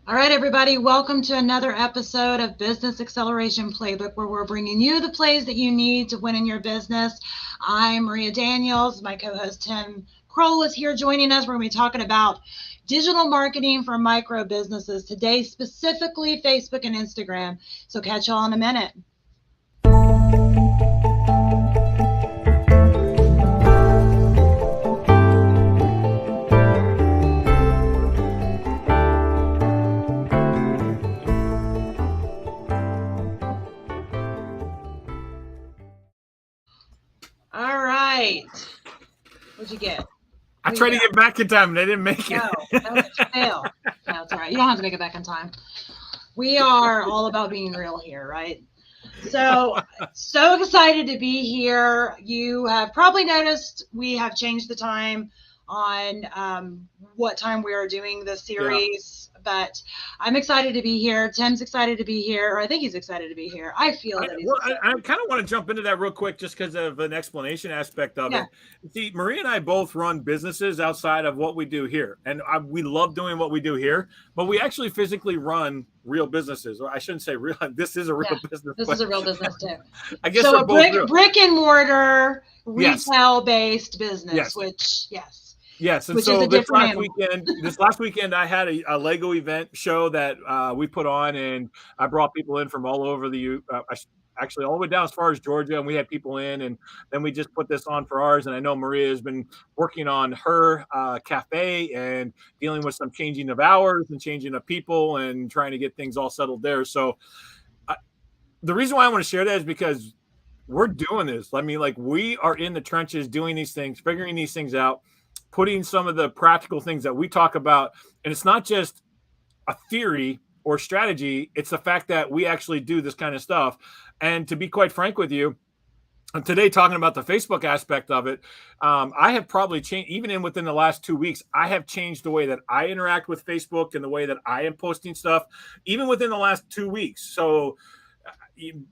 All right, everybody, welcome to another episode of Business Acceleration Playbook, where we're bringing you the plays that you need to win in your business. I'm Maria Daniels. My co-host Tim Kroll is here joining us. We're going to be talking about digital marketing for micro businesses today, specifically Facebook and Instagram. So catch y'all in a minute. All right. What'd you get? I tried to get back in time and I didn't make it. No, fail. No, it's all right. You don't have to make it back in time. We are all about being real here, right? So excited to be here. You have probably noticed we have changed the time on what time we are doing this series, but I'm excited to be here. Tim's excited to be here, or I think he's excited to be here. I feel that he's excited. I kind of want to jump into that real quick just because of an explanation aspect of it. See, Maria and I both run businesses outside of what we do here, and we love doing what we do here, but we actually physically run real businesses. Or I shouldn't say real. This is a real business. This is a real business too. I guess so both brick and mortar, retail-based business, yes. which Yes, and which so is a this last weekend, I had a Lego event show that we put on, and I brought people in from all over actually all the way down as far as Georgia, and we had people in, and then we just put this on for ours. And I know Maria has been working on her cafe and dealing with some changing of hours and changing of people and trying to get things all settled there. So the reason why I want to share that is because we're doing this. I mean, like, we are in the trenches doing these things, figuring these things out, putting some of the practical things that we talk about. And it's not just a theory or strategy. It's the fact that we actually do this kind of stuff. And to be quite frank with you, today, talking about the Facebook aspect of it, I have probably changed, even within the last 2 weeks, I have changed the way that I interact with Facebook and the way that I am posting stuff, even within the last 2 weeks. So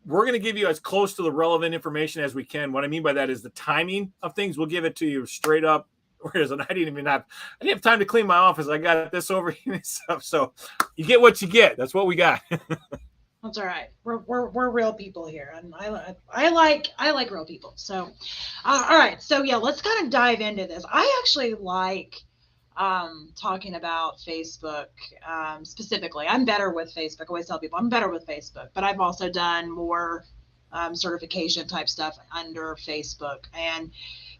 we're going to give you as close to the relevant information as we can. What I mean by that is the timing of things. We'll give it to you straight up. Whereas I didn't have time to clean my office. I got this over here and stuff. So you get what you get. That's what we got. That's all right. We're real people here, and I like real people. So, all right. So let's kind of dive into this. I actually like talking about Facebook specifically. I'm better with Facebook. I always tell people I'm better with Facebook, but I've also done more certification type stuff under Facebook. And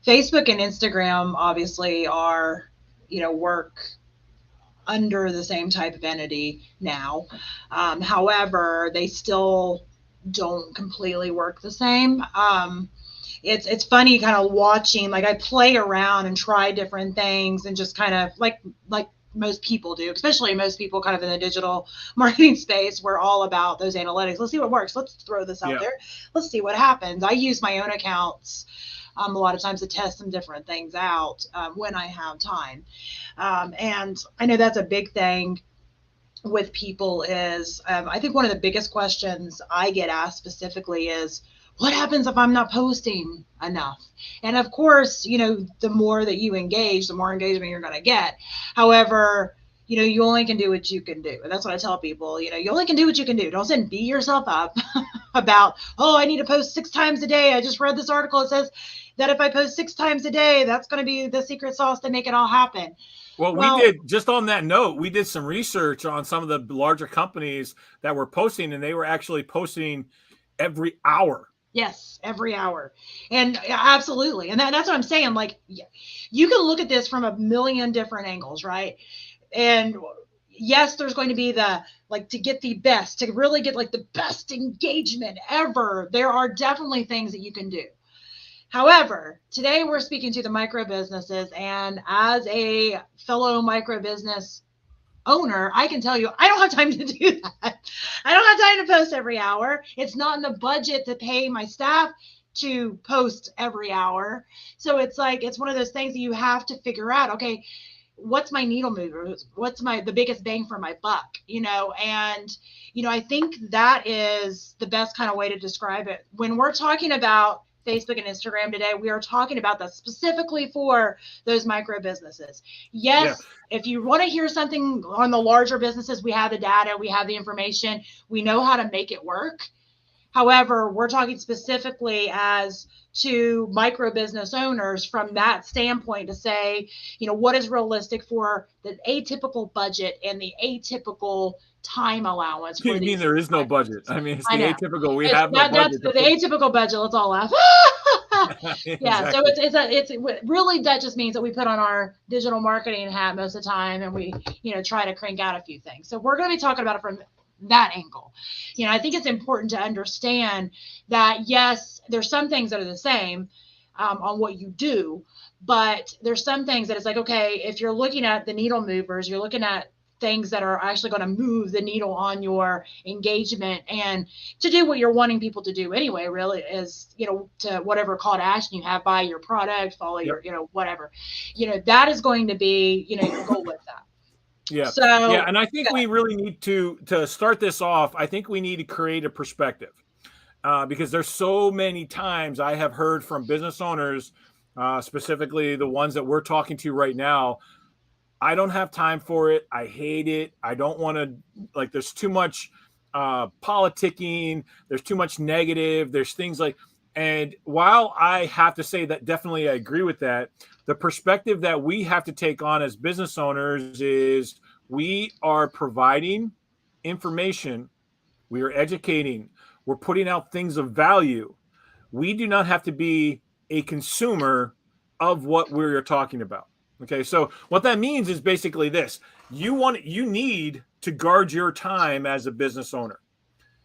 Facebook and Instagram obviously are, work under the same type of entity now. However, they still don't completely work the same. It's funny kind of watching, like, I play around and try different things and just kind of like most people do, especially most people kind of in the digital marketing space. We're all about those analytics. Let's see what works. Let's throw this out there. Let's see what happens. I use my own accounts a lot of times to test some different things out when I have time. And I know that's a big thing with people is I think one of the biggest questions I get asked specifically is, what happens if I'm not posting enough? And of course, the more that you engage, the more engagement you're going to get. However, you only can do what you can do. And that's what I tell people, you only can do what you can do. Don't beat yourself up about, I need to post 6 times a day. I just read this article. It says that if I post 6 times a day, that's going to be the secret sauce to make it all happen. Well, we did, just on that note, we did some research on some of the larger companies that were posting, and they were actually posting every hour. Yes, every hour. And absolutely. And that's what I'm saying. Like, you can look at this from a million different angles, right? And yes, there's going to be to get the best, to really get like the best engagement ever. There are definitely things that you can do. However, today we're speaking to the micro businesses, and as a fellow micro business owner, I can tell you, I don't have time to do that. I don't have time to post every hour. It's not in the budget to pay my staff to post every hour. So it's one of those things that you have to figure out, okay, what's my needle mover? What's the biggest bang for my buck? And I think that is the best kind of way to describe it. When we're talking about Facebook and Instagram today. We are talking about that specifically for those micro businesses. Yes, if you want to hear something on the larger businesses, we have the data, we have the information, we know how to make it work. However, we're talking specifically as to micro business owners from that standpoint to say, what is realistic for the atypical budget and the atypical time allowance for You mean there is no budget? I mean, it's the atypical. We have no budget. That's the atypical budget. Let's all laugh. Yeah. Exactly. So it's really, that just means that we put on our digital marketing hat most of the time and we, try to crank out a few things. So we're going to be talking about it from that angle. I think it's important to understand that, yes, there's some things that are the same on what you do, but there's some things that it's like, okay, if you're looking at the needle movers, you're looking at things that are actually going to move the needle on your engagement and to do what you're wanting people to do anyway, really, is, to whatever call to action you have, buy your product, follow your, whatever, that is going to be, your goal with that. Yeah. So, yeah. And I think we really need to start this off. I think we need to create a perspective because there's so many times I have heard from business owners, specifically the ones that we're talking to right now. I don't have time for it. I hate it. I don't want to, there's too much politicking. There's too much negative. There's things and while I have to say that definitely I agree with that, the perspective that we have to take on as business owners is we are providing information, we are educating, we're putting out things of value. We do not have to be a consumer of what we're talking about. Okay, so what that means is basically this. You need to guard your time as a business owner.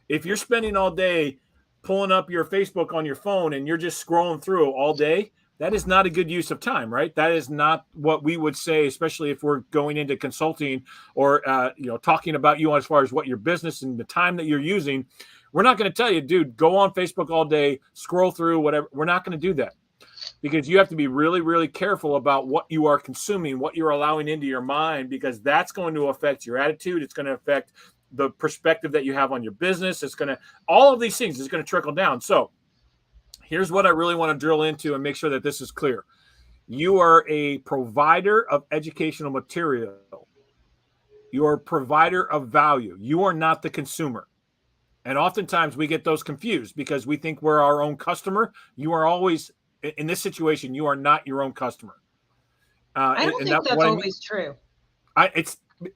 If you're spending all day pulling up your Facebook on your phone and you're just scrolling through all day, that is not a good use of time, right? That is not what we would say, especially if we're going into consulting or talking about you as far as what your business and the time that you're using. We're not going to tell you, dude, go on Facebook all day, scroll through, whatever. We're not going to do that because you have to be really, really careful about what you are consuming, what you're allowing into your mind, because that's going to affect your attitude. It's going to affect the perspective that you have on your business. It's going to, all of these things is going to trickle down. So here's what I really want to drill into and make sure that this is clear. You are a provider of educational material. You are a provider of value. You are not the consumer. And oftentimes we get those confused because we think we're our own customer. You are always, in this situation, you are not your own customer. I don't think that's always true.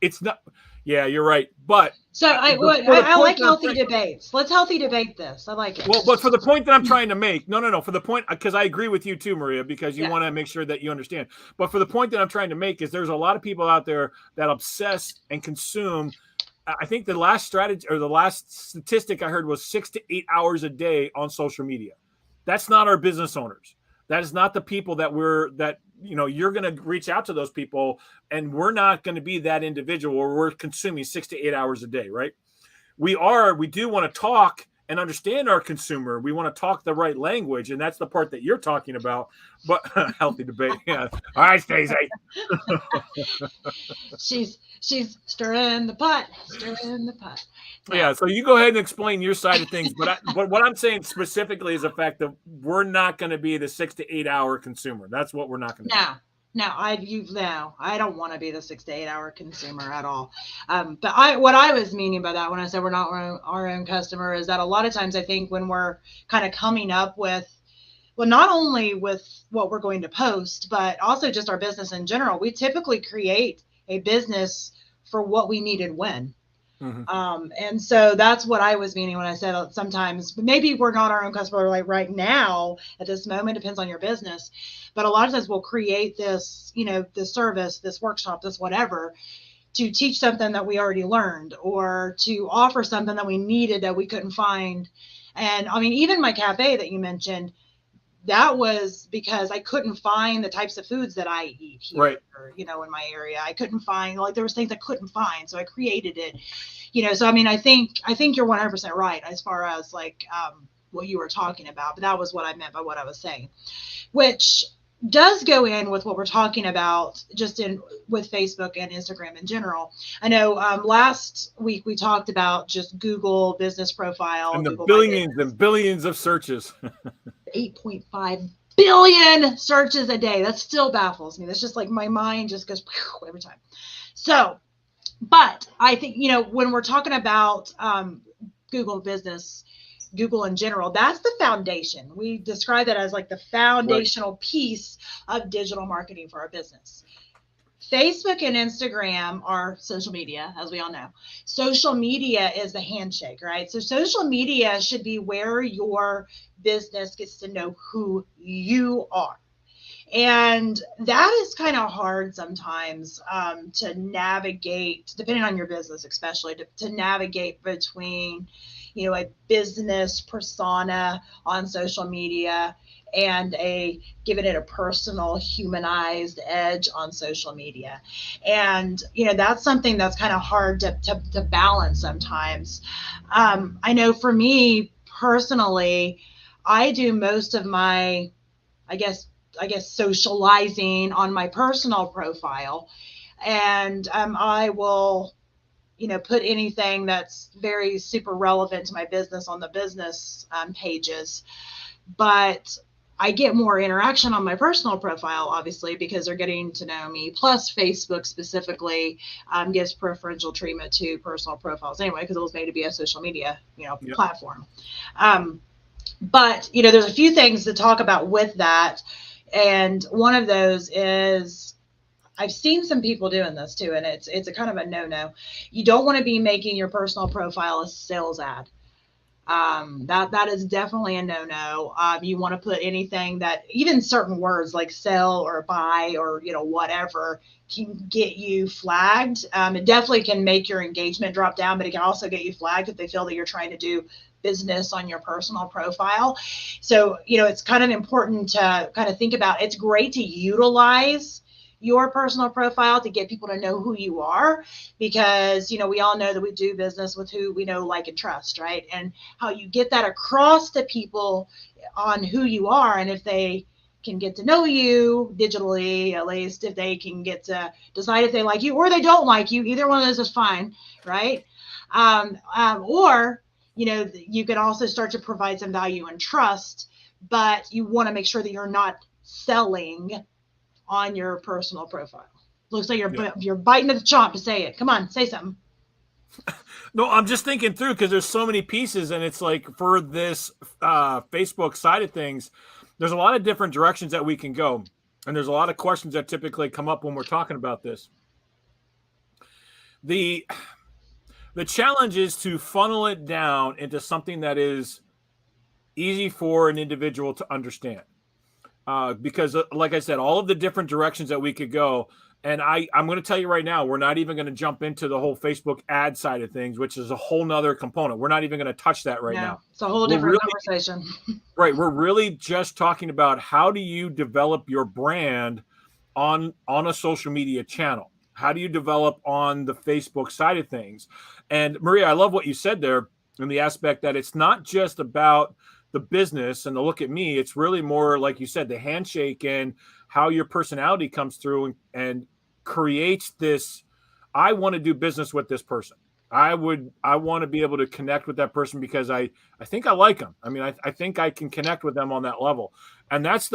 It's not. Yeah, you're right. But so I like healthy debates. Let's healthy debate this. I like it. Well, but for the point that I'm trying to make, no, for the point, because I agree with you too, Maria, because you want to make sure that you understand. But for the point that I'm trying to make is there's a lot of people out there that obsess and consume. I think the last strategy or the last statistic I heard was 6 to 8 hours a day on social media. That's not our business owners. That is not the people that you're going to reach out to those people, and we're not going to be that individual where we're consuming 6 to 8 hours a day, right? We do want to talk and understand our consumer. We want to talk the right language, and that's the part that you're talking about. But healthy debate. Yeah. All right, Stacey. She's stirring the pot. Yeah, so you go ahead and explain your side of things. But what I'm saying specifically is the fact that we're not going to be the 6 to 8 hour consumer. That's what we're not going to be. No, I don't want to be the 6 to 8 hour consumer at all. But what I was meaning by that when I said we're not our own customer is that a lot of times I think when we're kind of coming up with, well, not only with what we're going to post, but also just our business in general, we typically create a business for what we needed when. Mm-hmm. And so that's what I was meaning when I said sometimes maybe we're not our own customer like right now at this moment, depends on your business. But a lot of times we'll create this, this service, this workshop, this whatever, to teach something that we already learned or to offer something that we needed that we couldn't find. And I mean, even my cafe that you mentioned, that was because I couldn't find the types of foods that I eat here, right. Or, in my area. I couldn't find, there was things I couldn't find. So I created it, so, I mean, I think you're 100% right as far as what you were talking about, but that was what I meant by what I was saying, which does go in with what we're talking about just with Facebook and Instagram in general. I know last week we talked about just Google business profile. And the Google billions and billions of searches. 8.5 billion searches a day. That still baffles me. That's just like my mind just goes every time. So, but I think, when we're talking about Google business, Google in general, that's the foundation. We describe that as like the foundational piece of digital marketing for our business. Facebook and Instagram are social media, as we all know. Social media is the handshake, right? So social media should be where your business gets to know who you are. And that is kind of hard sometimes to navigate, depending on your business, especially to navigate between, a business persona on social media and giving it a personal, humanized edge on social media. And, that's something that's kind of hard to balance sometimes. I know for me personally, I do most of my, I guess, socializing on my personal profile. And I will, put anything that's very super relevant to my business on the business pages. But I get more interaction on my personal profile, obviously, because they're getting to know me. Plus, Facebook specifically gives preferential treatment to personal profiles anyway, because it was made to be a social media, platform. But, there's a few things to talk about with that. And one of those is, I've seen some people doing this too, and it's a kind of a no-no. You don't want to be making your personal profile a sales ad. That is definitely a no-no. You want to put anything that, even certain words like sell or buy or whatever, can get you flagged. It definitely can make your engagement drop down, but it can also get you flagged if they feel that you're trying to do business on your personal profile. So, it's kind of important to kind of think about. It's great to utilize your personal profile to get people to know who you are, because, we all know that we do business with who we know, like, and trust, right? And how you get that across to people on who you are. And if they can get to know you digitally, at least if they can get to decide if they like you or they don't like you, either one of those is fine, right? Or, you can also start to provide some value and trust, but you want to make sure that you're not selling on your personal profile. Looks like you're biting at the chomp to say it. Come on, say something. No, I'm just thinking through, because there's so many pieces, and it's like, for this Facebook side of things, there's a lot of different directions that we can go, and there's a lot of questions that typically come up when we're talking about this. The challenge is to funnel it down into something that is easy for an individual to understand. Because, like I said, all of the different directions that we could go, and I'm going to tell you right now, we're not even going to jump into the whole Facebook ad side of things, which is a whole nother component. We're not even going to touch that right now. It's a whole different conversation. Right. We're really just talking about, how do you develop your brand on a social media channel? How do you develop on the Facebook side of things? And Maria, I love what you said there, in the aspect that it's not just about the business and the look at me. It's really more, like you said, the handshake and how your personality comes through and creates this, I want to do business with this person. I want to be able to connect with that person because I think I like them. I mean, I think I can connect with them on that level. And that's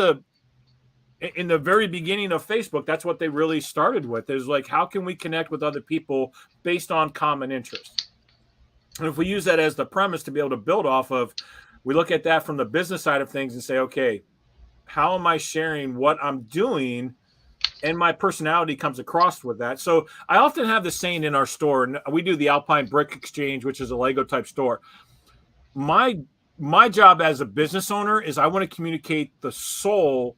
in the very beginning of Facebook, that's what they really started with, is like, how can we connect with other people based on common interests? And if we use that as the premise to be able to build off of, we look at that from the business side of things and say, okay, how am I sharing what I'm doing? And my personality comes across with that. So I often have the saying in our store, and we do the Alpine Brick Exchange, which is a Lego type store. My job as a business owner is, I want to communicate the soul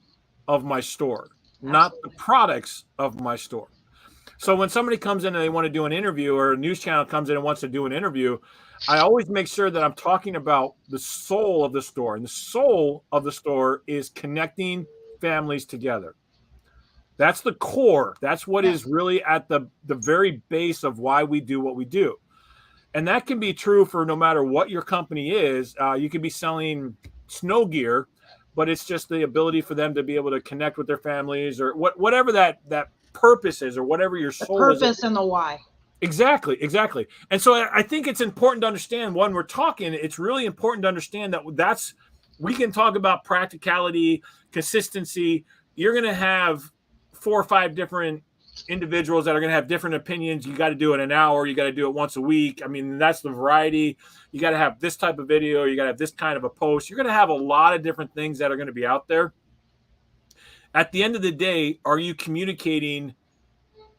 of my store, not the products of my store. So when somebody comes in and they want to do an interview, or a news channel comes in and wants to do an interview, I always make sure that I'm talking about the soul of the store. And the soul of the store is connecting families together. That's the core. That's what is really at the very base of why we do what we do. And that can be true for no matter what your company is. You could be selling snow gear, but it's just the ability for them to be able to connect with their families, or whatever that purpose is, or whatever your soul is. The purpose and the why. Exactly. And so I think it's important to understand, when we're talking, it's really important to understand that that's we can talk about practicality, consistency. You're going to have 4 or 5 different individuals that are going to have different opinions. You got to do it an hour. You got to do it once a week. I mean, that's the variety. You got to have this type of video. You got to have this kind of a post. You're going to have a lot of different things that are going to be out there. At the end of the day, are you communicating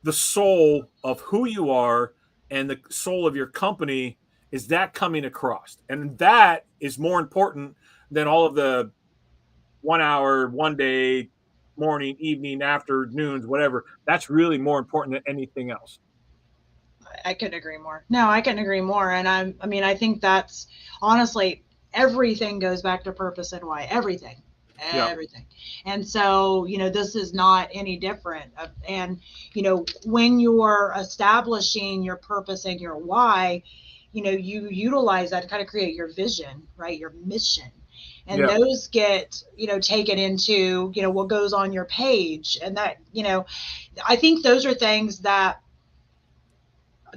the soul of who you are and the soul of your company? Is that coming across? And that is more important than all of the 1 hour, 1 day, morning, evening, afternoons, whatever. That's really more important than anything else. I couldn't agree more. No, I couldn't agree more. And I mean, I think that's honestly, everything goes back to purpose and why. Everything. And so, this is not any different. And, when you're establishing your purpose and your why, you utilize that to kind of create your vision, right? Your mission. And those get, taken into, what goes on your page. And that, I think those are things that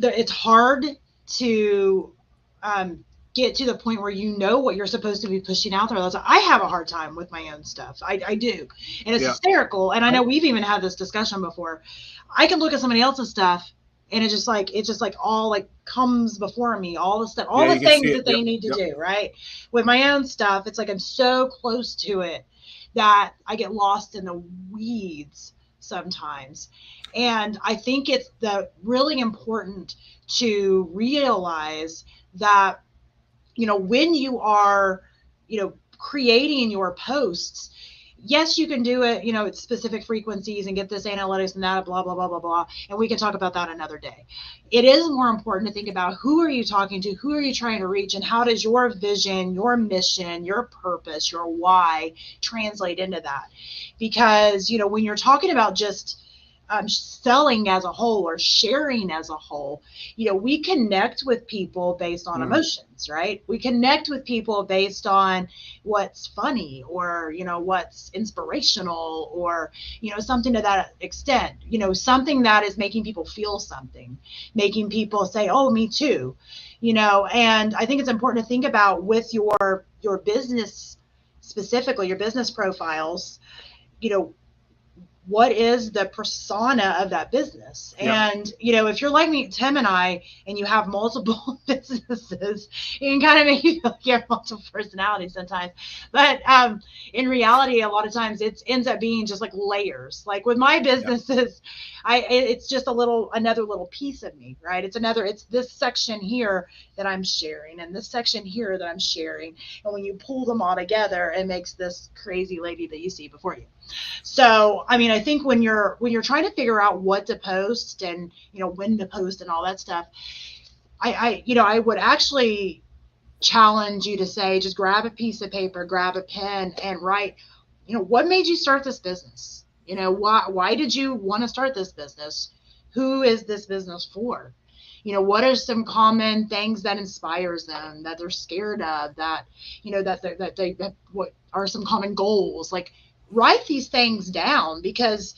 it's hard to get to the point where what you're supposed to be pushing out there. I have a hard time with my own stuff. I do. And it's hysterical. And I know we've even had this discussion before. I can look at somebody else's stuff and it's just like all like comes before me, all the stuff, all the things that they need to do, right? With my own stuff, it's like I'm so close to it that I get lost in the weeds sometimes. And I think it's really important to realize that, when you are, creating your posts, yes, you can do it, at specific frequencies and get this analytics and that, blah, blah, blah, blah, blah. And we can talk about that another day. It is more important to think about who are you talking to, who are you trying to reach, and how does your vision, your mission, your purpose, your why translate into that? Because, when you're talking about just selling as a whole or sharing as a whole, we connect with people based on emotions, right? We connect with people based on what's funny or, what's inspirational or, something to that extent, something that is making people feel something, making people say, oh, me too, and I think it's important to think about with your business, specifically your business profiles, what is the persona of that business? And, if you're like me, Tim and I, and you have multiple businesses, it can kind of make you feel like you have multiple personalities sometimes. But in reality, a lot of times it ends up being just like layers. Like with my businesses, it's just another little piece of me, right? It's this section here that I'm sharing and this section here that I'm sharing. And when you pull them all together, it makes this crazy lady that you see before you. So, I mean, I think when you're trying to figure out what to post and, when to post and all that stuff, I would actually challenge you to say, just grab a piece of paper, grab a pen and write, what made you start this business? Why did you want to start this business? Who is this business for? What are some common things that inspires them, that they're scared of, that, that what are some common goals? Like, write these things down because,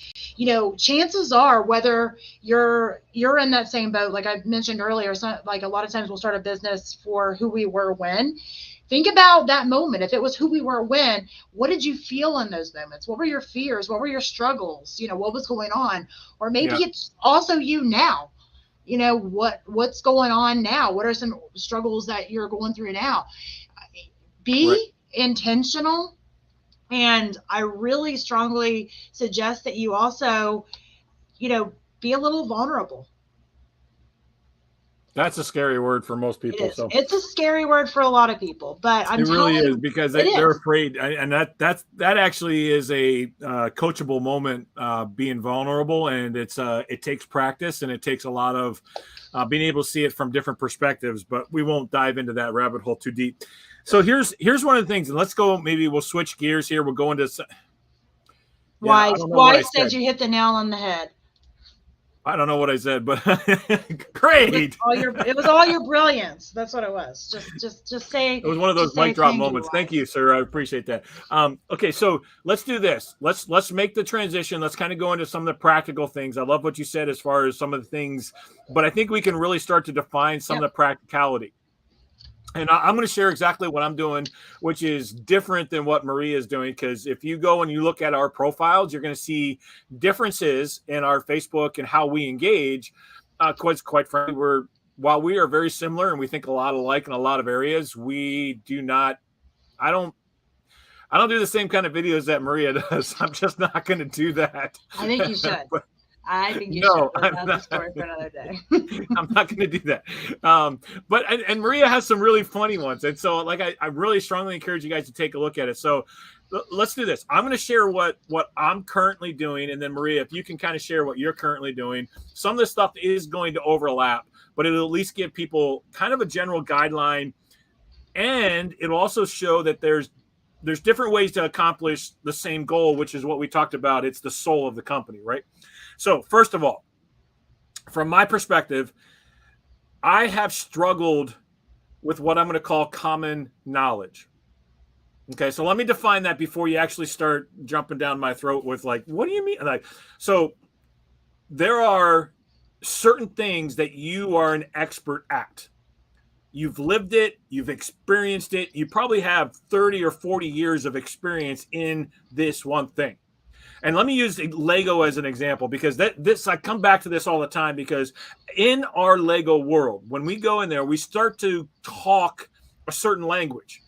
chances are whether you're in that same boat, like I mentioned earlier, like a lot of times we'll start a business for who we were when. Think about that moment. If it was who we were when, what did you feel in those moments? What were your fears? What were your struggles? What was going on? Or maybe it's also you now. What's going on now? What are some struggles that you're going through now? Be intentional. And I really strongly suggest that you also, be a little vulnerable. That's a scary word for most people. So it's a scary word for a lot of people, but it really is because they're afraid. And that actually is a coachable moment, being vulnerable. And it takes practice and it takes a lot of being able to see it from different perspectives, but we won't dive into that rabbit hole too deep. So here's one of the things, and let's go. Maybe we'll switch gears here. We'll go into. Why said you hit the nail on the head? I don't know what I said, but great. It was all your brilliance. That's what it was. Just say. It was one of those mic drop moments. Thank you, sir. I appreciate that. Okay, so let's do this. Let's make the transition. Let's kind of go into some of the practical things. I love what you said as far as some of the things, but I think we can really start to define some of the practicality. And I'm going to share exactly what I'm doing, which is different than what Maria is doing. Because if you go and you look at our profiles, you're going to see differences in our Facebook and how we engage. Quite frankly, while we are very similar and we think a lot alike in a lot of areas, we do not. I don't do the same kind of videos that Maria does. I'm just not going to do that. I think you should. But, I think you no, should. But that's a story for another day. I'm not going to do that. But Maria has some really funny ones. And so like, I really strongly encourage you guys to take a look at it. So let's do this. I'm going to share what I'm currently doing. And then Maria, if you can kind of share what you're currently doing. Some of this stuff is going to overlap, but it'll at least give people kind of a general guideline. And it'll also show that there's different ways to accomplish the same goal, which is what we talked about. It's the soul of the company, right? So first of all, from my perspective, I have struggled with what I'm going to call common knowledge. Okay, so let me define that before you actually start jumping down my throat with like, what do you mean? Like, so there are certain things that you are an expert at. You've lived it, you've experienced it. You probably have 30 or 40 years of experience in this one thing. And let me use Lego as an example, because I come back to this all the time, because in our Lego world, when we go in there, we start to talk a certain language.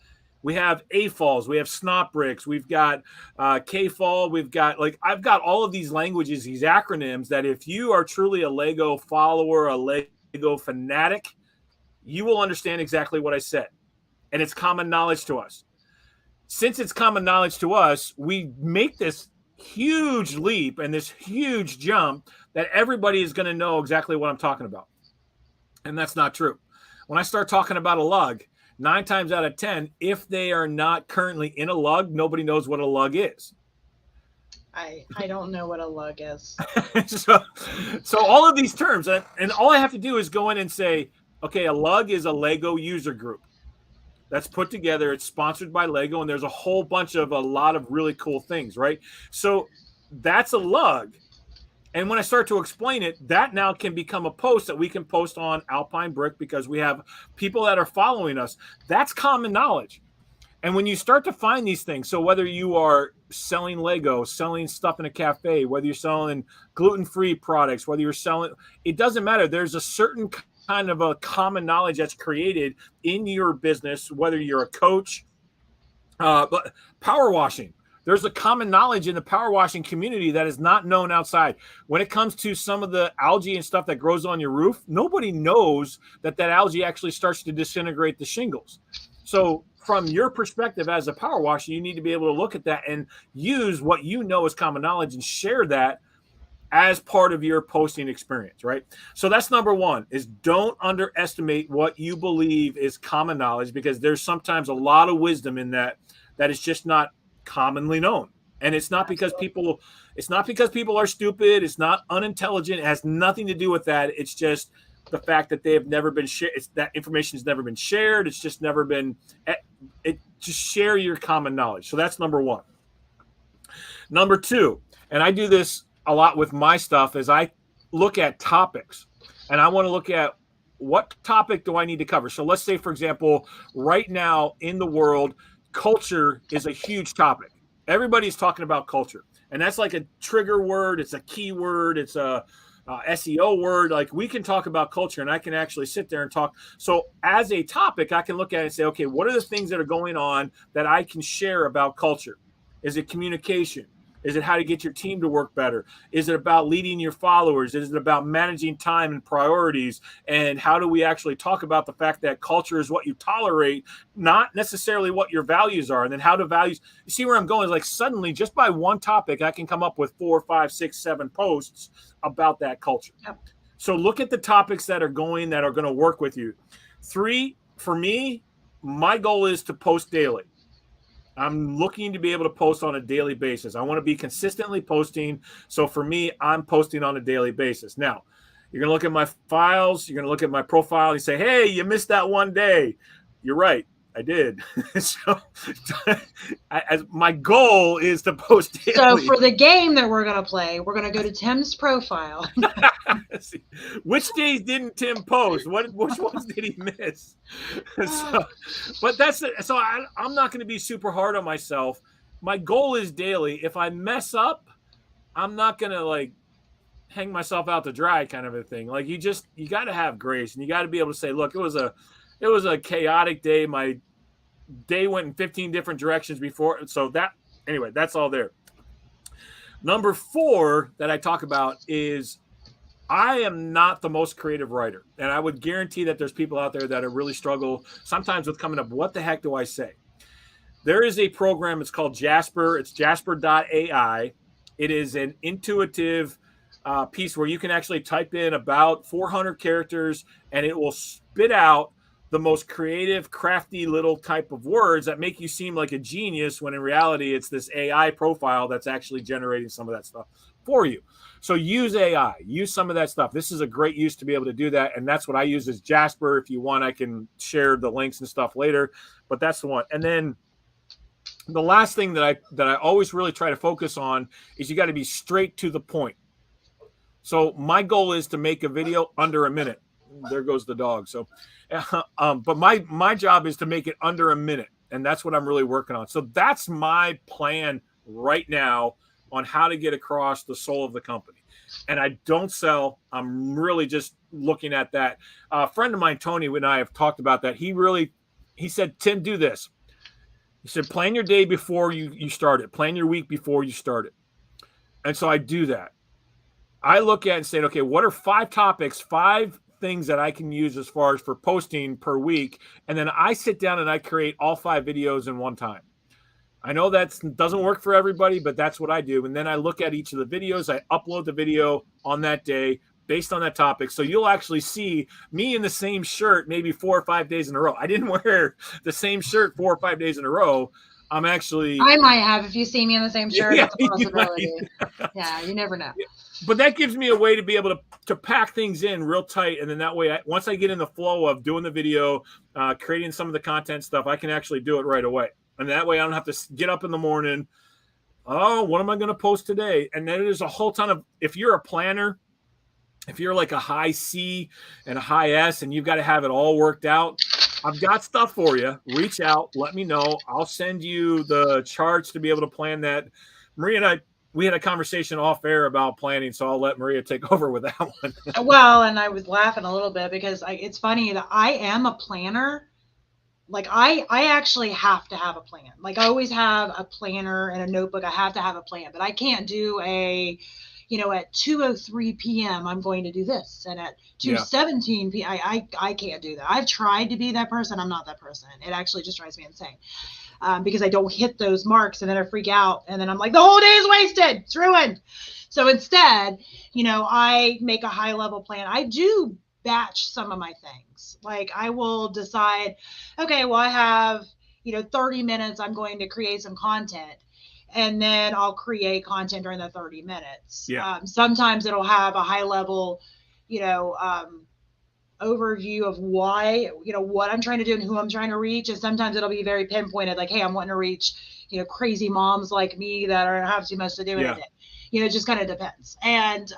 We have AFOLs, we have snot bricks, we've got KFOL, we've got I've got all of these languages, these acronyms that if you are truly a Lego follower, a Lego fanatic, you will understand exactly what I said. And it's common knowledge to us. Since it's common knowledge to us, we make this huge leap and this huge jump that everybody is going to know exactly what I'm talking about. And that's not true. When I start talking about a lug, 9 times out of 10, if they are not currently in a lug, nobody knows what a lug is. I don't know what a lug is. so all of these terms, and all I have to do is go in and say, okay, a lug is a Lego user group that's put together. It's sponsored by Lego, and there's a whole bunch of a lot of really cool things, right? So that's a lug. And when I start to explain it, that now can become a post that we can post on Alpine Brick, because we have people that are following us. That's common knowledge. And when you start to find these things, so whether you are selling Lego, selling stuff in a cafe, whether you're selling gluten-free products, whether you're selling, it doesn't matter. There's a certain kind of a common knowledge that's created in your business, whether you're a coach, but power washing. There's a common knowledge in the power washing community that is not known outside. When it comes to some of the algae and stuff that grows on your roof, nobody knows that algae actually starts to disintegrate the shingles. So from your perspective as a power washer, you need to be able to look at that and use what you know as common knowledge and share that as part of your posting experience, right? So that's number one, is don't underestimate what you believe is common knowledge, because there's sometimes a lot of wisdom in that is just not commonly known. And it's not because people are stupid. It's not unintelligent. It has nothing to do with that. It's just the fact that they have never been shared. That information has never been shared. It's just never been, just share your common knowledge. So that's number one. Number two, and I do this a lot with my stuff, is I look at topics, and I want to look at what topic do I need to cover. So let's say, for example, right now in the world, culture is a huge topic. Everybody's talking about culture, and that's like a trigger word. It's a keyword. It's a SEO word. Like, we can talk about culture, and I can actually sit there and talk. So as a topic, I can look at it and say, okay, what are the things that are going on that I can share about culture? Is it communication? Is it how to get your team to work better? Is it about leading your followers? Is it about managing time and priorities? And how do we actually talk about the fact that culture is what you tolerate, not necessarily what your values are? And then how do values, you see where I'm going? Is like, suddenly, just by one topic, I can come up with 4, 5, 6, 7 posts about that culture. Yep. So look at the topics that are going to work with you. 3, for me, my goal is to post daily. I'm looking to be able to post on a daily basis. I want to be consistently posting. So for me, I'm posting on a daily basis. Now, you're going to look at my files. You're going to look at my profile and say, hey, you missed that one day. You're right. I did. So as my goal is to post daily. So for the game that we're going to play, we're going to go to Tim's profile. Which days didn't Tim post? Which ones did he miss? But I'm not going to be super hard on myself. My goal is daily. If I mess up, I'm not going to like hang myself out to dry kind of a thing. Like you got to have grace, and you got to be able to say, look, it was a chaotic day. My day went in 15 different directions before. So that's all there. Number 4 that I talk about is I am not the most creative writer. And I would guarantee that there's people out there that really struggle sometimes with coming up, what the heck do I say? There is a program, it's called Jasper. It's jasper.ai. It is an intuitive piece where you can actually type in about 400 characters and it will spit out the most creative, crafty little type of words that make you seem like a genius when in reality it's this AI profile that's actually generating some of that stuff for you. So use AI, use some of that stuff. This is a great use to be able to do that. And that's what I use as Jasper. If you want, I can share the links and stuff later, but that's the one. And then the last thing that I always really try to focus on is you got to be straight to the point. So my goal is to make a video under a minute. There goes the dog. So, but my job is to make it under a minute. And that's what I'm really working on. So that's my plan right now on how to get across the soul of the company. And I don't sell. I'm really just looking at that. A friend of mine, Tony, and I have talked about that. He said, Tim, do this. He said, plan your day before you start it. Plan your week before you start it. And so I do that. I look at it and say, okay, what are 5 topics, 5 things that I can use as far as for posting per week? And then I sit down and I create all 5 videos in one time. I know that doesn't work for everybody, but that's what I do. And then I look at each of the videos. I upload the video on that day based on that topic. So you'll actually see me in the same shirt maybe 4 or 5 days in a row. I didn't wear the same shirt 4 or 5 days in a row. I might have if you see me in the same shirt. Yeah, it's a possibility. Yeah, you never know. But that gives me a way to be able to pack things in real tight. And then that way, once I get in the flow of doing the video, creating some of the content stuff, I can actually do it right away. And that way I don't have to get up in the morning. Oh, what am I going to post today? And then there's a whole ton of, if you're a planner, if you're like a high C and a high S and you've got to have it all worked out, I've got stuff for you. Reach out. Let me know. I'll send you the charts to be able to plan that. Maria and I, we had a conversation off air about planning, so I'll let Maria take over with that one. Well, and I was laughing a little bit because it's funny that I am a planner. Like I actually have to have a plan. Like I always have a planner and a notebook. I have to have a plan, but I can't do at 2:03 p.m. I'm going to do this, and at 2:17 p.m. I can't do that. I've tried to be that person. I'm not that person. It actually just drives me insane because I don't hit those marks, and then I freak out, and then I'm like, the whole day is wasted. It's ruined. So instead, I make a high level plan. I do batch some of my things. Like I will decide, okay, well I have 30 minutes. I'm going to create some content. And then I'll create content during the 30 minutes. Yeah. Sometimes it'll have a high level, overview of why, what I'm trying to do and who I'm trying to reach. And sometimes it'll be very pinpointed, like, hey, I'm wanting to reach, crazy moms like me that have too much to do in a day. It just kind of depends. And,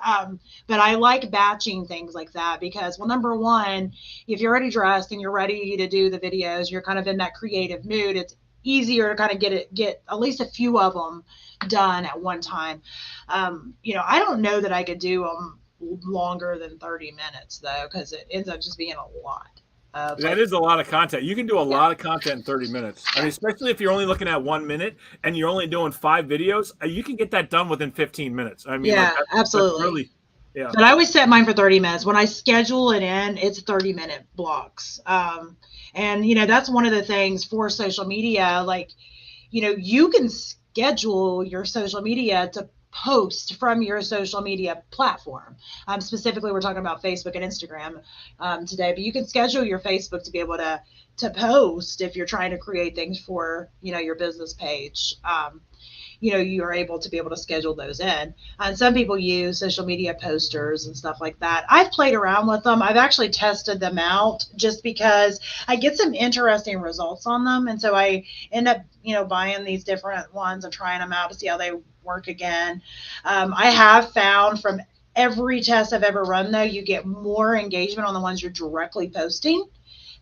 but I like batching things like that because, well, number one, if you're already dressed and you're ready to do the videos, you're kind of in that creative mood. It's easier to kind of get at least a few of them done at one time. I don't know that I could do them longer than 30 minutes though, because it ends up just being a lot. That is a lot of content. You can do a lot of content in 30 minutes. I mean, especially if you're only looking at 1 minute and you're only doing 5 videos, you can get that done within 15 minutes. I mean, absolutely. That's really, yeah. But I always set mine for 30 minutes. When I schedule it in, it's 30-minute blocks. And, that's one of the things for social media. Like, you can schedule your social media to post from your social media platform. Specifically, we're talking about Facebook and Instagram today, but you can schedule your Facebook to be able to post if you're trying to create things for, your business page. you are able to be able to schedule those in. And some people use social media posters and stuff like that. I've played around with them. I've actually tested them out just because I get some interesting results on them. And so I end up, buying these different ones and trying them out to see how they work again. I have found from every test I've ever run, though, you get more engagement on the ones you're directly posting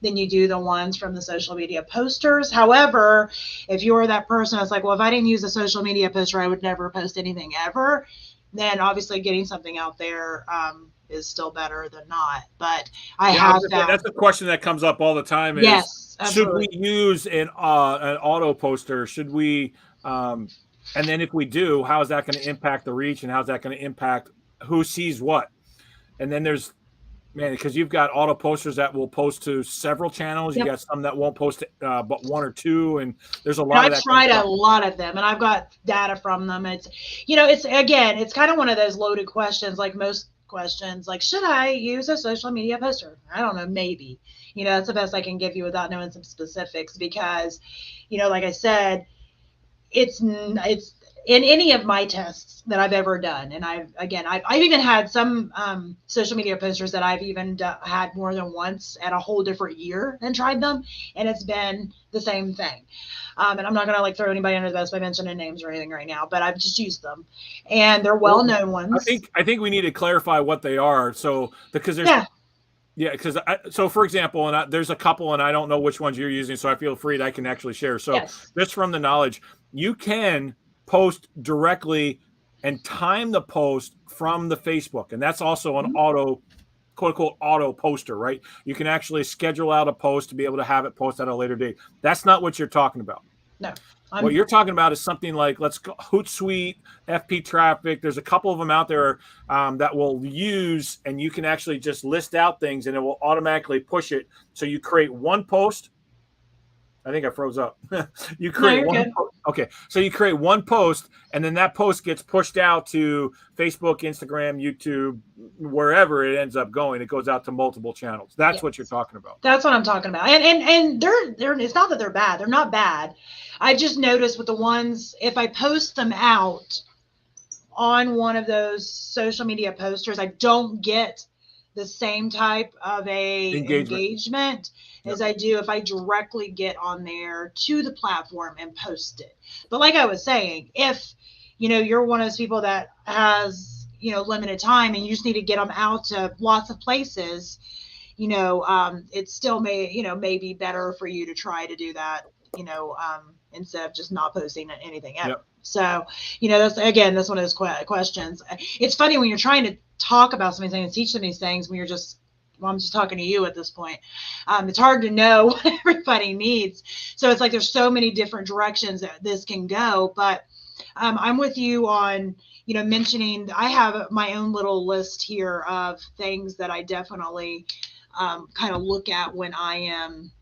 than you do the ones from the social media posters. However, if you're that person that's like, well, if I didn't use a social media poster, I would never post anything ever, then obviously getting something out there is still better than not. But I have found that's a question that comes up all the time. Is yes, absolutely. Should we use an auto poster? Should we? And then if we do, how is that going to impact the reach, and how's that going to impact who sees what? And then there's because you've got auto posters that will post to several channels. Yep. You got some that won't post but one or two, and there's a lot of that. I've tried a lot of them, and I've got data from them. It's it's kind of one of those loaded questions, like most questions, like, should I use a social media poster? I don't know, maybe. That's the best I can give you without knowing some specifics, because, like I said, it's in any of my tests that I've ever done. And I've even had some social media posters that I've even had more than once at a whole different year and tried them. And it's been the same thing. And I'm not going to throw anybody under the bus by mentioning names or anything right now, but I've just used them, and they're well-known ones. I think we need to clarify what they are. So, because there's, because so for example, and there's a couple, and I don't know which ones you're using, so I feel free I can actually share. So just from the knowledge, you can post directly and time the post from the Facebook, and that's also an auto, quote unquote, auto poster, right? You can actually schedule out a post to be able to have it post at a later date. That's not what you're talking about. No. What you're talking about is something like, let's go Hootsuite, FP Traffic. There's a couple of them out there that will use, and you can actually just list out things, and it will automatically push it. So you create one post. I think I froze up. You create one. Okay, so you create one post, and then that post gets pushed out to Facebook, Instagram, YouTube, wherever it ends up going. It goes out to multiple channels. That's what you're talking about. That's what I'm talking about. And they're it's not that they're bad. They're not bad. I just noticed with the ones, if I post them out on one of those social media posters, I don't get the same type of engagement as I do if I directly get on there to the platform and post it. But like I was saying, if you're one of those people that has limited time and you just need to get them out to lots of places, it still may be better for you to try to do that, instead of just not posting anything ever. So, that's one of those questions. It's funny when you're trying to talk about something and teach them these things, when you're just, I'm just talking to you at this point. It's hard to know what everybody needs. So it's like there's so many different directions that this can go. But I'm with you on, mentioning, I have my own little list here of things that I definitely kind of look at when I am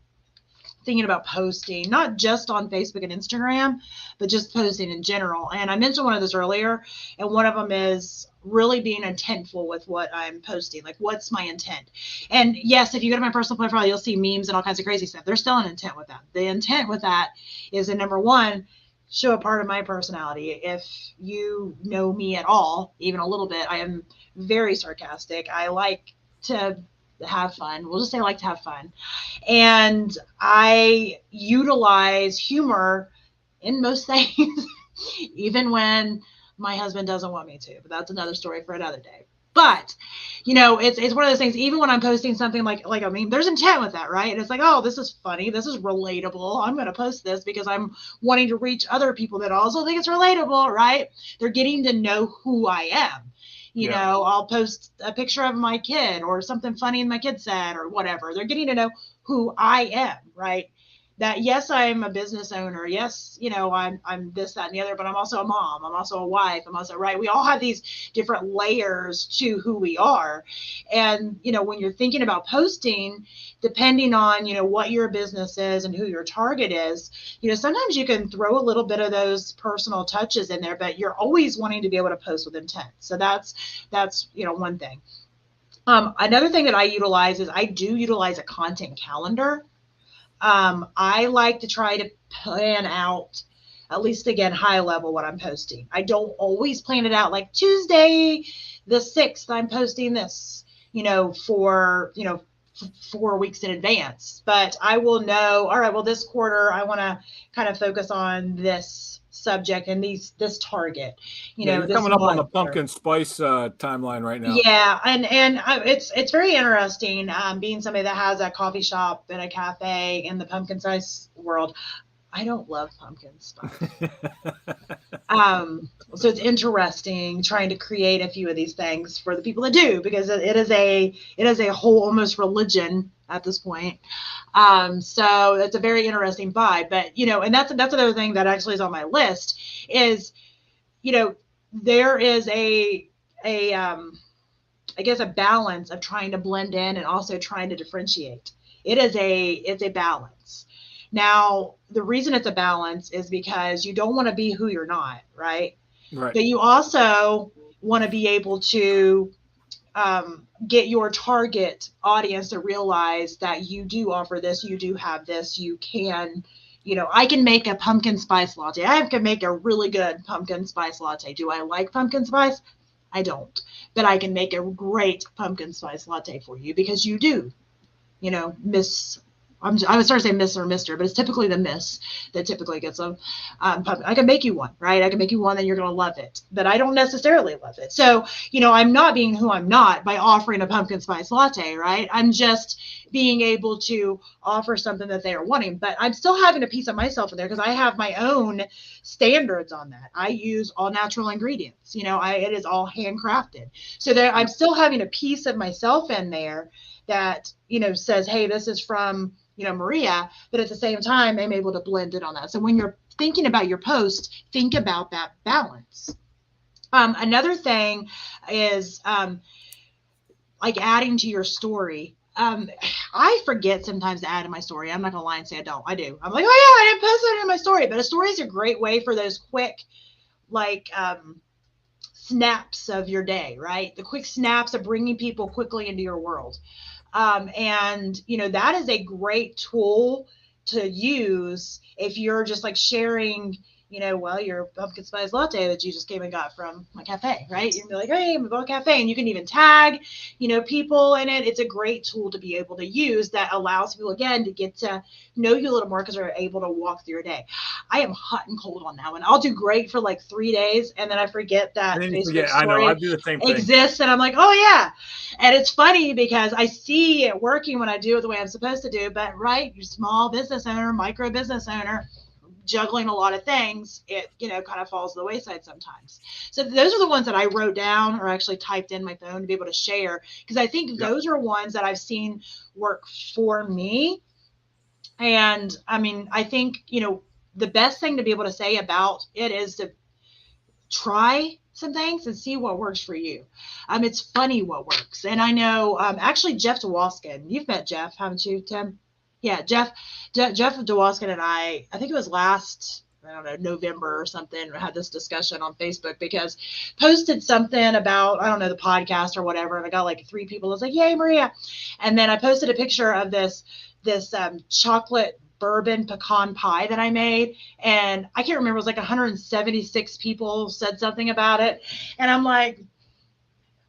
thinking about posting, not just on Facebook and Instagram, but just posting in general. And I mentioned one of those earlier, and one of them is really being intentful with what I'm posting. Like, what's my intent? And yes, if you go to my personal profile, you'll see memes and all kinds of crazy stuff. There's still an intent with that. The intent with that is, in number one, show a part of my personality. If you know me at all, even a little bit, I am very sarcastic. I like to have fun. We'll just say I like to have fun. And I utilize humor in most things, even when my husband doesn't want me to. But that's another story for another day. But, it's one of those things, even when I'm posting something like a meme, there's intent with that, right? And it's like, oh, this is funny. This is relatable. I'm going to post this because I'm wanting to reach other people that also think it's relatable, right? They're getting to know who I am. I'll post a picture of my kid or something funny my kid said or whatever. They're getting to know who I am, right? That, yes, I'm a business owner. Yes, I'm this, that, and the other, but I'm also a mom. I'm also a wife. I'm also, right? We all have these different layers to who we are. And, when you're thinking about posting, depending on, what your business is and who your target is, sometimes you can throw a little bit of those personal touches in there, but you're always wanting to be able to post with intent. So that's one thing. Another thing that I utilize is I do utilize a content calendar. I like to try to plan out at least again, high level what I'm posting. I don't always plan it out like Tuesday the 6th, I'm posting this, for, 4 weeks in advance, but I will know, all right, well, this quarter, I want to kind of focus on this subject and this target, You're this coming up on the month pumpkin spice timeline right now. yeah, and it's very interesting being somebody that has a coffee shop and a cafe in the pumpkin spice world. I don't love pumpkin spice. So it's interesting trying to create a few of these things for the people that do, because it is a whole almost religion at this point. So it's a very interesting vibe. But and that's another thing that actually is on my list is, there is I guess a balance of trying to blend in and also trying to differentiate. It's a balance. Now, the reason it's a balance is because you don't want to be who you're not, right? Right. But you also want to be able to get your target audience to realize that you do offer this, you do have this, you can, I can make a pumpkin spice latte. I can make a really good pumpkin spice latte. Do I like pumpkin spice? I don't, but I can make a great pumpkin spice latte for you because you do, Miss. I would start to say Miss or Mister, but it's typically the Miss that typically gets them. I can make you one, right? I can make you one, and you're going to love it. But I don't necessarily love it. So, I'm not being who I'm not by offering a pumpkin spice latte, right? I'm just being able to offer something that they are wanting. But I'm still having a piece of myself in there because I have my own standards on that. I use all natural ingredients. It is all handcrafted. So I'm still having a piece of myself in there that, says, hey, this is from Maria, but at the same time, I'm able to blend it on that. So when you're thinking about your post, think about that balance. Another thing is like adding to your story. I forget sometimes to add to my story. I'm not gonna lie and say I don't. I do. I'm like, oh yeah, I didn't post it in my story. But a story is a great way for those quick, like snaps of your day, right? The quick snaps of bringing people quickly into your world. And that is a great tool to use if you're just like sharing, your pumpkin spice latte that you just came and got from my cafe, right? You can be like, hey, I'm going to a cafe, and you can even tag, people in it. It's a great tool to be able to use that allows people, again, to get to know you a little more because they're able to walk through your day. I am hot and cold on that one. I'll do great for like 3 days, and then I forget that Facebook I know. I story do the same thing. exists, and I'm like, oh yeah. And it's funny because I see it working when I do it the way I'm supposed to do, but right, you're small business owner, micro business owner, juggling a lot of things, it kind of falls to the wayside sometimes. So those are the ones that I wrote down or actually typed in my phone to be able to share, because I think those are ones that I've seen work for me. And I mean, I think the best thing to be able to say about it is to try some things and see what works for you. It's funny what works. And I know actually Jeff Dewaskin, you've met Jeff, haven't you, Tim? Yeah, Jeff Dewaskin and I think it was last, I don't know, November or something, had this discussion on Facebook because posted something about, I don't know, the podcast or whatever. And I got like 3 people. I was like, yay, Maria. And then I posted a picture of this chocolate bourbon pecan pie that I made. And I can't remember, it was like 176 people said something about it. And I'm like,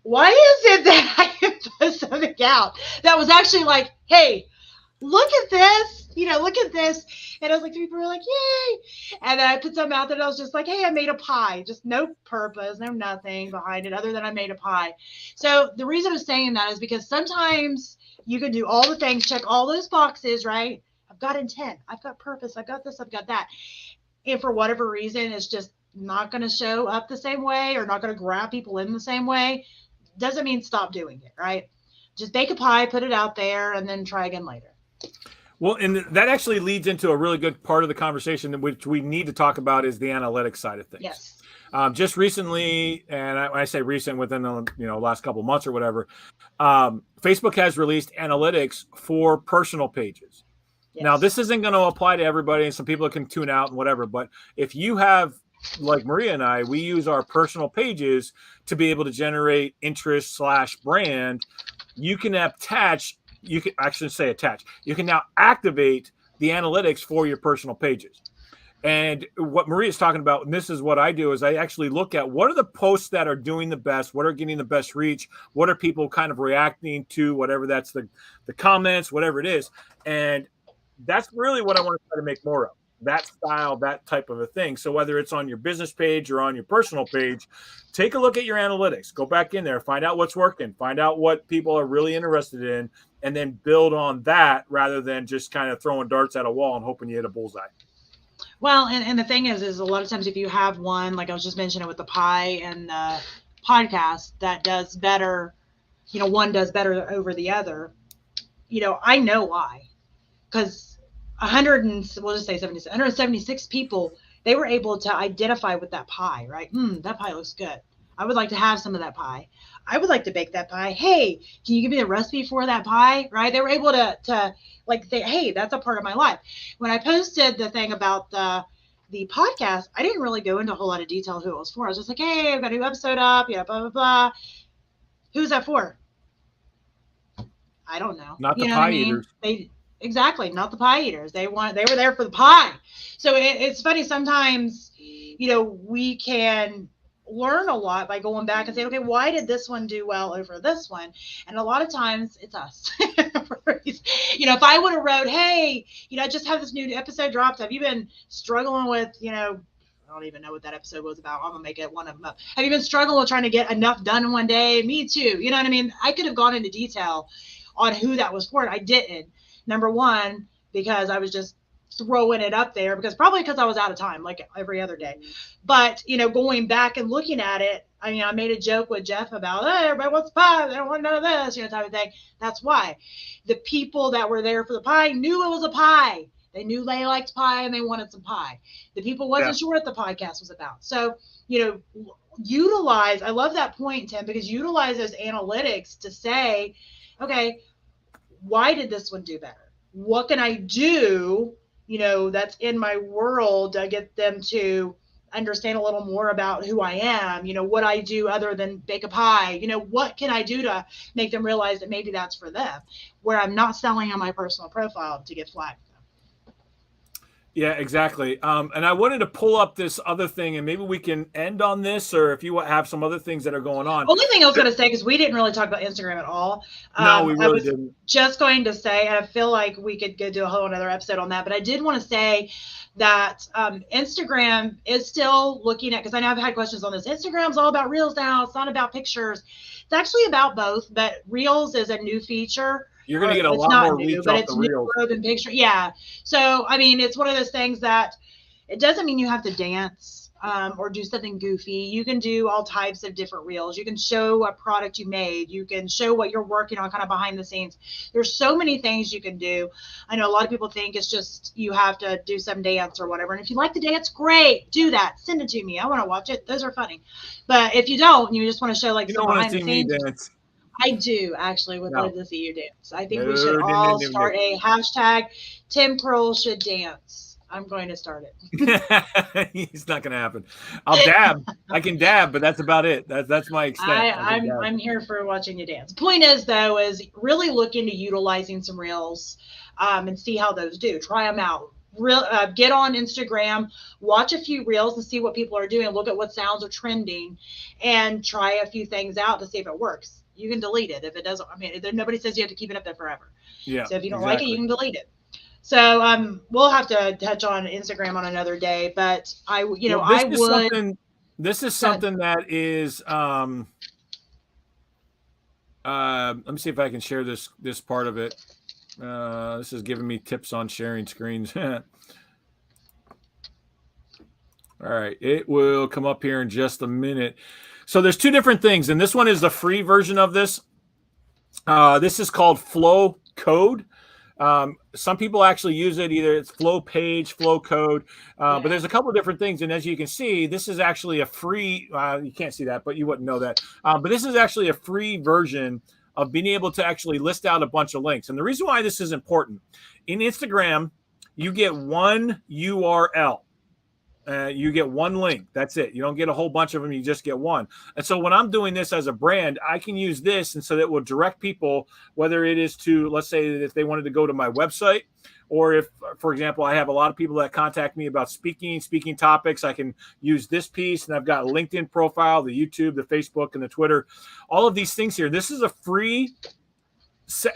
why is it that I can post something out that was actually like, hey, look at this, look at this. And I was like, people were like, yay. And then I put something out there that I was just like, hey, I made a pie, just no purpose, no nothing behind it other than I made a pie. So the reason I'm saying that is because sometimes you can do all the things, check all those boxes, right? I've got intent, I've got purpose, I've got this, I've got that. And for whatever reason, it's just not going to show up the same way or not going to grab people in the same way. Doesn't mean stop doing it, right? Just bake a pie, put it out there, and then try again later. Well, and that actually leads into a really good part of the conversation, which we need to talk about, is the analytics side of things. Yes. Just recently, and I say recent, within the last couple of months or whatever, Facebook has released analytics for personal pages. Yes. Now, this isn't going to apply to everybody, and some people can tune out and whatever. But if you have, like Maria and I, we use our personal pages to be able to generate interest / brand. You can attach. You can actually say attach. You can now activate the analytics for your personal pages. And what Maria's talking about, and this is what I do, is I actually look at what are the posts that are doing the best, what are getting the best reach, what are people kind of reacting to, whatever that's the comments, whatever it is. And that's really what I want to try to make more of, that style, that type of a thing. So whether it's on your business page or on your personal page, take a look at your analytics, go back in there, find out what's working, find out what people are really interested in, and then build on that rather than just kind of throwing darts at a wall and hoping you hit a bullseye. Well, and the thing is a lot of times if you have one, like I was just mentioning with the pie and the podcast that does better, one does better over the other, I know why. Because 176 people, they were able to identify with that pie, right? That pie looks good. I would like to have some of that pie. I would like to bake that pie. Hey, can you give me the recipe for that pie? Right? They were able to like say, hey, that's a part of my life. When I posted the thing about the podcast, I didn't really go into a whole lot of detail who it was for. I was just like, hey, I've got a new episode up, blah, blah, blah. Who's that for? I don't know. Not the pie eaters. Exactly, not the pie eaters. They were there for the pie. So it's funny sometimes, we can learn a lot by going back and saying, okay, why did this one do well over this one? And a lot of times it's us. If I would have wrote, hey, I just have this new episode dropped. Have you been struggling with, I don't even know what that episode was about. I'm gonna make it one of them up. Have you been struggling with trying to get enough done in one day? Me too. You know what I mean? I could have gone into detail on who that was for. I didn't. Number one, because I was just throwing it up there because I was out of time like every other day. But, going back and looking at it, I made a joke with Jeff about, hey, everybody wants pie. They don't want none of this, type of thing. That's why the people that were there for the pie knew it was a pie. They knew they liked pie and they wanted some pie. The people wasn't sure what the podcast was about. So, utilize, I love that point, Tim, because utilize those analytics to say, okay, why did this one do better? What can I do, that's in my world to get them to understand a little more about who I am, what I do other than bake a pie, what can I do to make them realize that maybe that's for them, where I'm not selling on my personal profile to get flagged. Yeah, exactly. And I wanted to pull up this other thing, and maybe we can end on this, or if you have some other things that are going on. Only thing I was going to say, because we didn't really talk about Instagram at all. No, we really didn't. Just going to say, and I feel like we could go do a whole another episode on that, but I did want to say that Instagram is still looking at, because I know I've had questions on this. Instagram's all about Reels now. It's not about pictures. It's actually about both, but Reels is a new feature. You're going to get a lot more reach off the Reels. Than picture. Yeah. So, it's one of those things that it doesn't mean you have to dance or do something goofy. You can do all types of different Reels. You can show a product you made. You can show what you're working on kind of behind the scenes. There's so many things you can do. I know a lot of people think it's just you have to do some dance or whatever. And if you like the dance, great. Do that. Send it to me. I want to watch it. Those are funny. But if you don't, and you just want to show some behind the scenes. Dance. I do actually would love to see you dance. I think we should all start a hashtag Tim Kroll should dance. I'm going to start it. It's not going to happen. I'll dab. I can dab, but that's about it. That's my extent. I'm here for watching you dance. Point is, though, is really look into utilizing some Reels and see how those do. Try them out. Get on Instagram, watch a few Reels and see what people are doing. Look at what sounds are trending and try a few things out to see if it works. You can delete it if it doesn't. Nobody says you have to keep it up there forever. Yeah. So if you don't like it, you can delete it. So we'll have to touch on Instagram on another day. But This is something that is. Let me see if I can share this part of it. This is giving me tips on sharing screens. All right, it will come up here in just a minute. So there's two different things, and this one is the free version of this. This is called Flow Code. Some people actually use it. Either it's Flow Page, Flow Code, but there's a couple of different things. And as you can see, this is actually a free, you can't see that, but you wouldn't know that. But this is actually a free version of being able to actually list out a bunch of links. And the reason why this is important, in Instagram, you get one URL. You get one link. That's it. You don't get a whole bunch of them. You just get one. And so when I'm doing this as a brand, I can use this, and so that will direct people, whether it is to, let's say that if they wanted to go to my website, or if, for example, I have a lot of people that contact me about speaking topics, I can use this piece, and I've got a LinkedIn profile, the YouTube, the Facebook, and the Twitter, all of these things here. This is a free,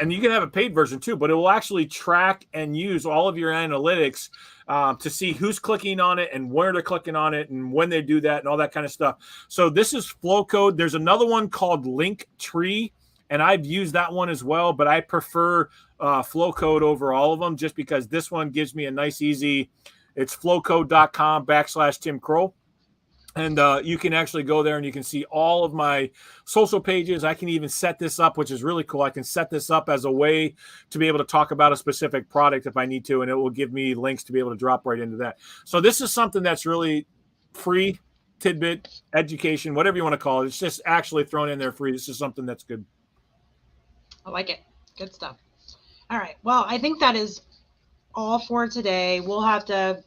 and you can have a paid version too, but it will actually track and use all of your analytics to see who's clicking on it and where they're clicking on it and when they do that and all that kind of stuff. So this is Flow Code. There's another one called Linktree, and I've used that one as well, but I prefer Flow Code over all of them just because this one gives me a nice, easy, it's flowcode.com/Tim Kroll. And you can actually go there and you can see all of my social pages. I can even set this up, which is really cool. I can set this up as a way to be able to talk about a specific product if I need to, and it will give me links to be able to drop right into that. So this is something that's really free, tidbit, education, whatever you want to call it. It's just actually thrown in there free. This is something that's good. I like it. Good stuff. All right. Well, I think that is all for today. We'll have to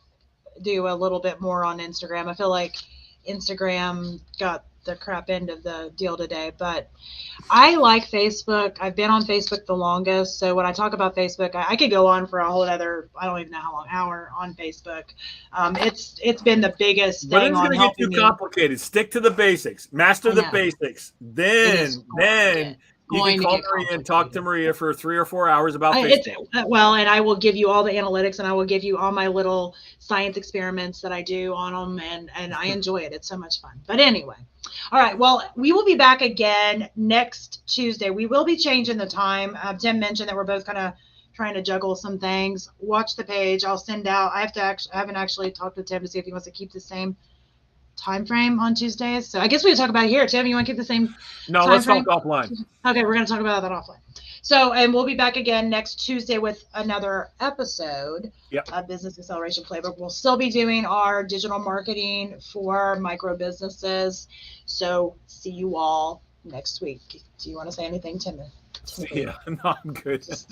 do a little bit more on Instagram. I feel like Instagram got the crap end of the deal today, but I like Facebook. I've been on Facebook the longest. So when I talk about Facebook, I could go on for a whole other, I don't even know how long, hour on Facebook. It's been the biggest But thing it's going to get too complicated. Stick to the basics, master the basics. Then you can call Maria and talk to Maria for 3 or 4 hours about Facebook. Well, and I will give you all the analytics, and I will give you all my little science experiments that I do on them, and I enjoy it. It's so much fun. But anyway, all right. Well, we will be back again next Tuesday. We will be changing the time. Tim mentioned that we're both kind of trying to juggle some things. Watch the page. I'll send out. I haven't actually talked to Tim to see if he wants to keep the same time frame on Tuesdays. So I guess we can talk about it here. Tim, you want to keep the same? No, let's talk offline. Okay, we're going to talk about that offline. So, and we'll be back again next Tuesday with another episode of Business Acceleration Playbook. We'll still be doing our digital marketing for micro businesses. So, see you all next week. Do you want to say anything, Tim? Yeah, no, I'm good. Just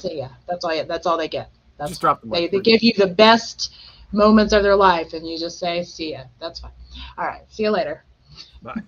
say yeah. That's all they get. Just drop the mic. They give you the best moments of their life, and you just say see ya. That's fine. All right. See you later. Bye.